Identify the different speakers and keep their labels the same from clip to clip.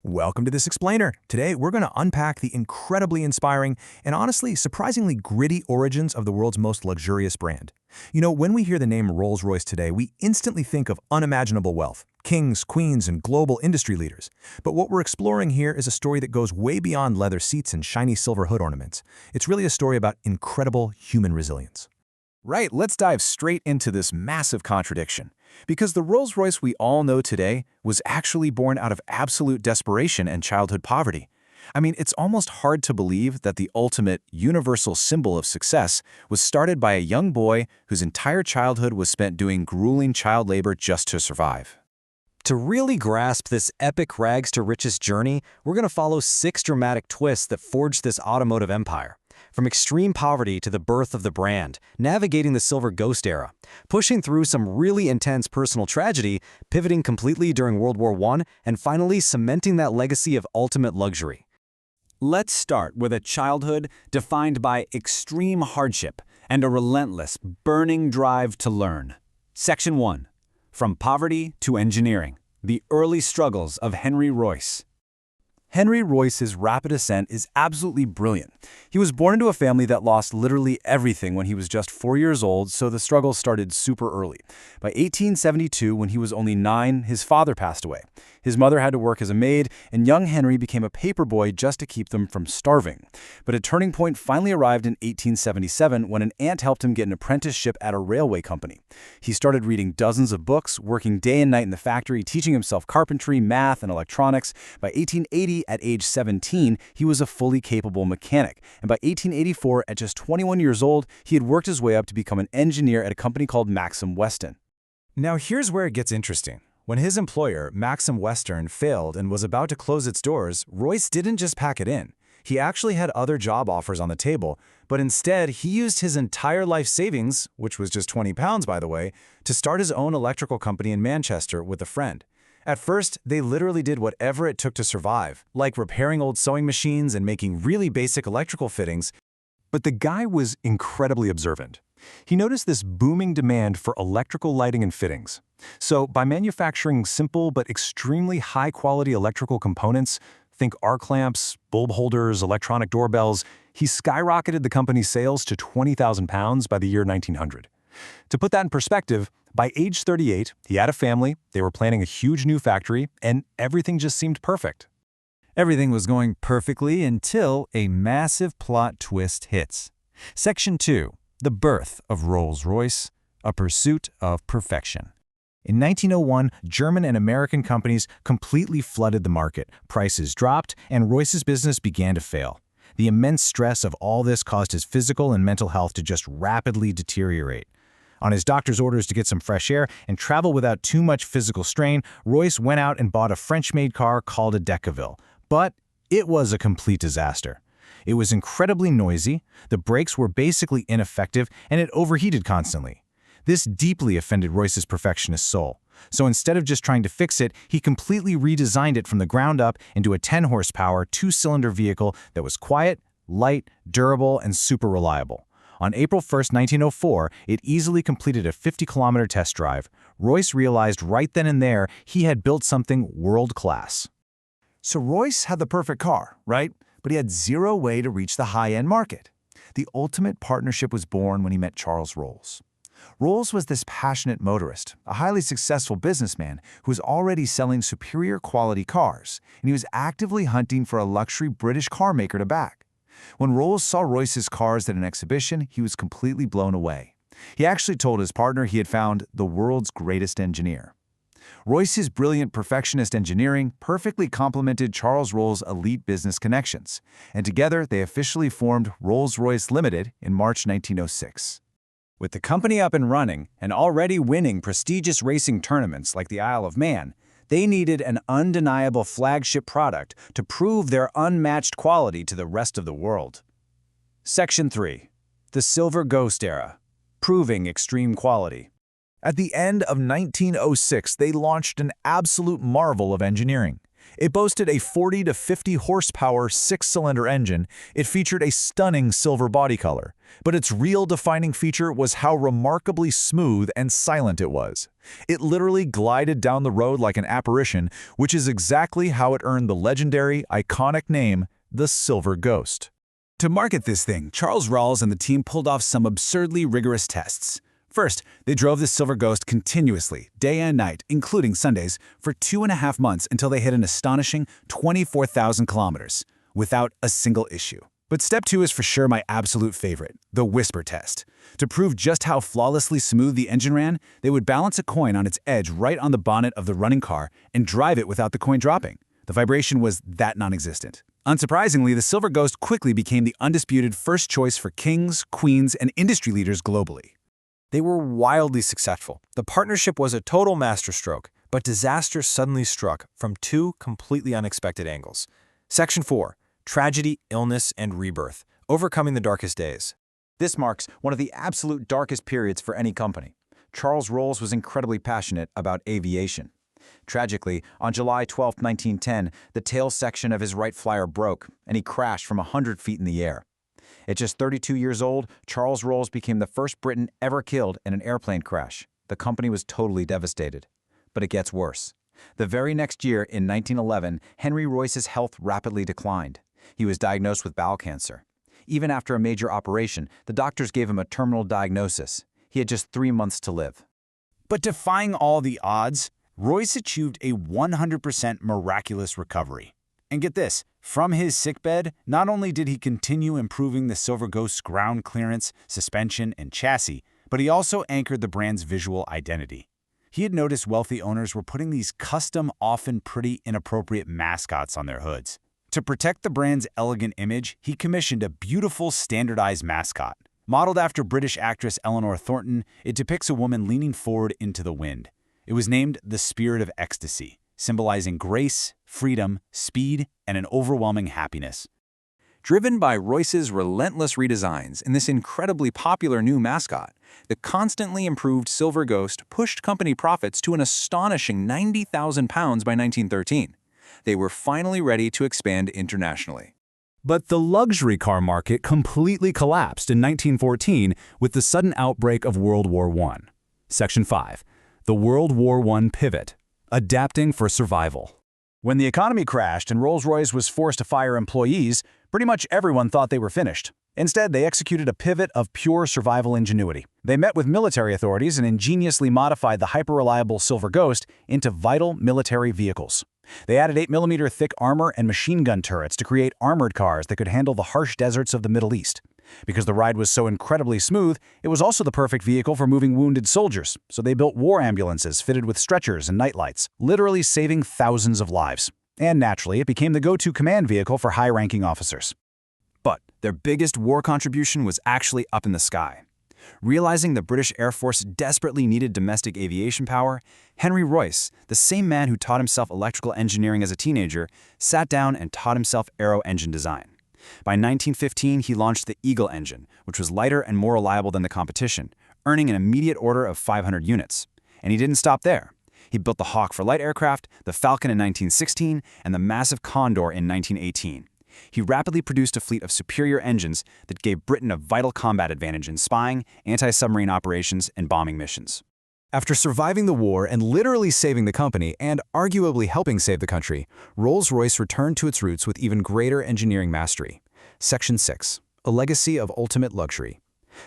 Speaker 1: Welcome to This Explainer. Today, we're going to unpack the incredibly inspiring and honestly, surprisingly gritty origins of the world's most luxurious brand. You know, when we hear the name Rolls-Royce today, we instantly think of unimaginable wealth, kings, queens, and global industry leaders. But what we're exploring here is a story that goes way beyond leather seats and shiny silver hood ornaments. It's really a story about incredible human resilience.
Speaker 2: Right, let's dive straight into this massive contradiction. Because the Rolls-Royce we all know today was actually born out of absolute desperation and childhood poverty. I mean, it's almost hard to believe that the ultimate, universal symbol of success was started by a young boy whose entire childhood was spent doing grueling child labor just to survive.
Speaker 3: To really grasp this epic rags-to-riches journey, we're going to follow 6 dramatic twists that forged this automotive empire. From extreme poverty to the birth of the brand, navigating the Silver Ghost era, pushing through some really intense personal tragedy, pivoting completely during World War I, and finally cementing that legacy of ultimate luxury.
Speaker 4: Let's start with a childhood defined by extreme hardship and a relentless, burning drive to learn. Section 1. From Poverty to Engineering. The Early Struggles of Henry Royce.
Speaker 2: Henry Royce's rapid ascent is absolutely brilliant. He was born into a family that lost literally everything when he was just 4 years old, so the struggle started super early. By 1872, when he was only 9, his father passed away. His mother had to work as a maid, and young Henry became a paperboy just to keep them from starving. But a turning point finally arrived in 1877 when an aunt helped him get an apprenticeship at a railway company. He started reading dozens of books, working day and night in the factory, teaching himself carpentry, math, and electronics. By 1880, at age 17, he was a fully capable mechanic, and by 1884, at just 21 years old, he had worked his way up to become an engineer at a company called Maxim Weston.
Speaker 1: Now here's where it gets interesting. When his employer, Maxim Western, failed and was about to close its doors, Royce didn't just pack it in. He actually had other job offers on the table, but instead he used his entire life savings, which was just £20 by the way, to start his own electrical company in Manchester with a friend. At first, they literally did whatever it took to survive, like repairing old sewing machines and making really basic electrical fittings.
Speaker 5: But the guy was incredibly observant. He noticed this booming demand for electrical lighting and fittings. So by manufacturing simple but extremely high-quality electrical components, think arc lamps, bulb holders, electronic doorbells, he skyrocketed the company's sales to £20,000 by the year 1900. To put that in perspective, by age 38, he had a family, they were planning a huge new factory, and everything just seemed perfect.
Speaker 6: Everything was going perfectly until a massive plot twist hits. Section 2. The Birth of Rolls-Royce, a Pursuit of Perfection.
Speaker 1: In 1901, German and American companies completely flooded the market, prices dropped, and Royce's business began to fail. The immense stress of all this caused his physical and mental health to just rapidly deteriorate. On his doctor's orders to get some fresh air and travel without too much physical strain, Royce went out and bought a French-made car called a Decaville. But it was a complete disaster. It was incredibly noisy, the brakes were basically ineffective, and it overheated constantly. This deeply offended Royce's perfectionist soul. So instead of just trying to fix it, he completely redesigned it from the ground up into a 10-horsepower, 2-cylinder vehicle that was quiet, light, durable, and super reliable. On April 1, 1904, it easily completed a 50-kilometer test drive. Royce realized right then and there he had built something world-class.
Speaker 2: So Royce had the perfect car, right? But he had zero way to reach the high-end market. The ultimate partnership was born when he met Charles Rolls. Rolls was this passionate motorist, a highly successful businessman who was already selling superior quality cars, and he was actively hunting for a luxury British car maker to back. When Rolls saw Royce's cars at an exhibition, he was completely blown away. He actually told his partner he had found the world's greatest engineer. Royce's brilliant perfectionist engineering perfectly complemented Charles Rolls' elite business connections, and together they officially formed Rolls-Royce Limited in March 1906.
Speaker 4: With the company up and running and already winning prestigious racing tournaments like the Isle of Man, they needed an undeniable flagship product to prove their unmatched quality to the rest of the world. Section 3. The Silver Ghost Era. Proving extreme quality.
Speaker 1: At the end of 1906, they launched an absolute marvel of engineering.
Speaker 2: It boasted a 40 to 50 horsepower six-cylinder engine. It featured a stunning silver body color, but its real defining feature was how remarkably smooth and silent it was. It literally glided down the road like an apparition, which is exactly how it earned the legendary, iconic name, the Silver Ghost.
Speaker 4: To market this thing, Charles Rawls and the team pulled off some absurdly rigorous tests. First, they drove the Silver Ghost continuously, day and night, including Sundays, for 2.5 months until they hit an astonishing 24,000 kilometers, without a single issue. But step 2 is for sure my absolute favorite, the whisper test. To prove just how flawlessly smooth the engine ran, they would balance a coin on its edge right on the bonnet of the running car and drive it without the coin dropping. The vibration was that non-existent. Unsurprisingly, the Silver Ghost quickly became the undisputed first choice for kings, queens, and industry leaders globally.
Speaker 3: They were wildly successful. The partnership was a total masterstroke, but disaster suddenly struck from 2 completely unexpected angles. Section 4. Tragedy, illness, and rebirth. Overcoming the darkest days.
Speaker 1: This marks one of the absolute darkest periods for any company. Charles Rolls was incredibly passionate about aviation. Tragically, on July 12, 1910, the tail section of his right flyer broke, and he crashed from 100 feet in the air. At just 32 years old, Charles Rolls became the first Briton ever killed in an airplane crash. The company was totally devastated. But it gets worse. The very next year, in 1911, Henry Royce's health rapidly declined. He was diagnosed with bowel cancer. Even after a major operation, the doctors gave him a terminal diagnosis. He had just 3 months to live.
Speaker 4: But defying all the odds, Royce achieved a 100% miraculous recovery. And get this, from his sickbed, not only did he continue improving the Silver Ghost's ground clearance, suspension, and chassis, but he also anchored the brand's visual identity. He had noticed wealthy owners were putting these custom, often pretty inappropriate mascots on their hoods. To protect the brand's elegant image, he commissioned a beautiful standardized mascot. Modeled after British actress Eleanor Thornton, it depicts a woman leaning forward into the wind. It was named the Spirit of Ecstasy, symbolizing grace, freedom, speed, and an overwhelming happiness.
Speaker 2: Driven by Royce's relentless redesigns and this incredibly popular new mascot, the constantly improved Silver Ghost pushed company profits to an astonishing £90,000 by 1913. They were finally ready to expand internationally.
Speaker 5: But the luxury car market completely collapsed in 1914 with the sudden outbreak of World War I. Section 5. The World War I Pivot. Adapting for survival.
Speaker 4: When the economy crashed and Rolls-Royce was forced to fire employees, pretty much everyone thought they were finished. Instead, they executed a pivot of pure survival ingenuity. They met with military authorities and ingeniously modified the hyper-reliable Silver Ghost into vital military vehicles. They added 8mm thick armor and machine gun turrets to create armored cars that could handle the harsh deserts of the Middle East. Because the ride was so incredibly smooth, it was also the perfect vehicle for moving wounded soldiers, so they built war ambulances fitted with stretchers and nightlights, literally saving thousands of lives. And naturally, it became the go-to command vehicle for high-ranking officers.
Speaker 2: But their biggest war contribution was actually up in the sky. Realizing the British Air Force desperately needed domestic aviation power, Henry Royce, the same man who taught himself electrical engineering as a teenager, sat down and taught himself aero engine design. By 1915, he launched the Eagle engine, which was lighter and more reliable than the competition, earning an immediate order of 500 units. And he didn't stop there. He built the Hawk for light aircraft, the Falcon in 1916, and the massive Condor in 1918. He rapidly produced a fleet of superior engines that gave Britain a vital combat advantage in spying, anti-submarine operations, and bombing missions.
Speaker 5: After surviving the war and literally saving the company and arguably helping save the country, Rolls-Royce returned to its roots with even greater engineering mastery. Section 6. A Legacy of Ultimate Luxury.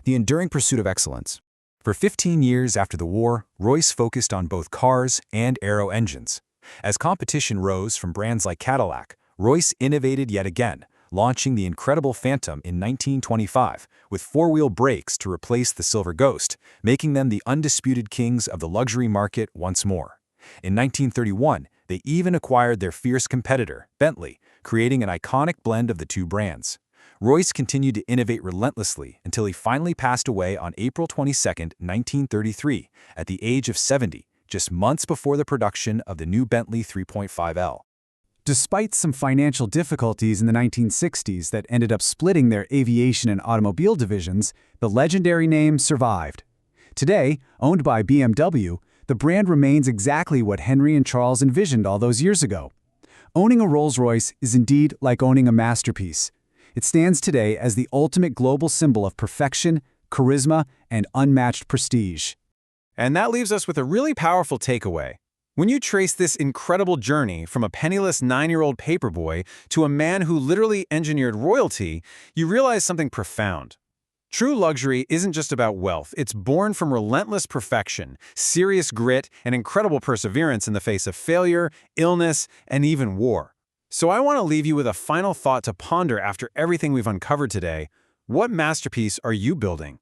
Speaker 5: The enduring pursuit of excellence. For 15 years after the war, Royce focused on both cars and aero engines. As competition rose from brands like Cadillac, Royce innovated yet again, launching the incredible Phantom in 1925 with four-wheel brakes to replace the Silver Ghost, making them the undisputed kings of the luxury market once more. In 1931, they even acquired their fierce competitor, Bentley, creating an iconic blend of the two brands. Royce continued to innovate relentlessly until he finally passed away on April 22, 1933, at the age of 70, just months before the production of the new Bentley 3.5L.
Speaker 4: Despite some financial difficulties in the 1960s that ended up splitting their aviation and automobile divisions, the legendary name survived. Today, owned by BMW, the brand remains exactly what Henry and Charles envisioned all those years ago.
Speaker 2: Owning a Rolls-Royce is indeed like owning a masterpiece. It stands today as the ultimate global symbol of perfection, charisma, and unmatched prestige.
Speaker 1: And that leaves us with a really powerful takeaway. When you trace this incredible journey from a penniless 9-year-old paperboy to a man who literally engineered royalty, you realize something profound. True luxury isn't just about wealth. It's born from relentless perfection, serious grit, and incredible perseverance in the face of failure, illness, and even war. So I want to leave you with a final thought to ponder after everything we've uncovered today. What masterpiece are you building?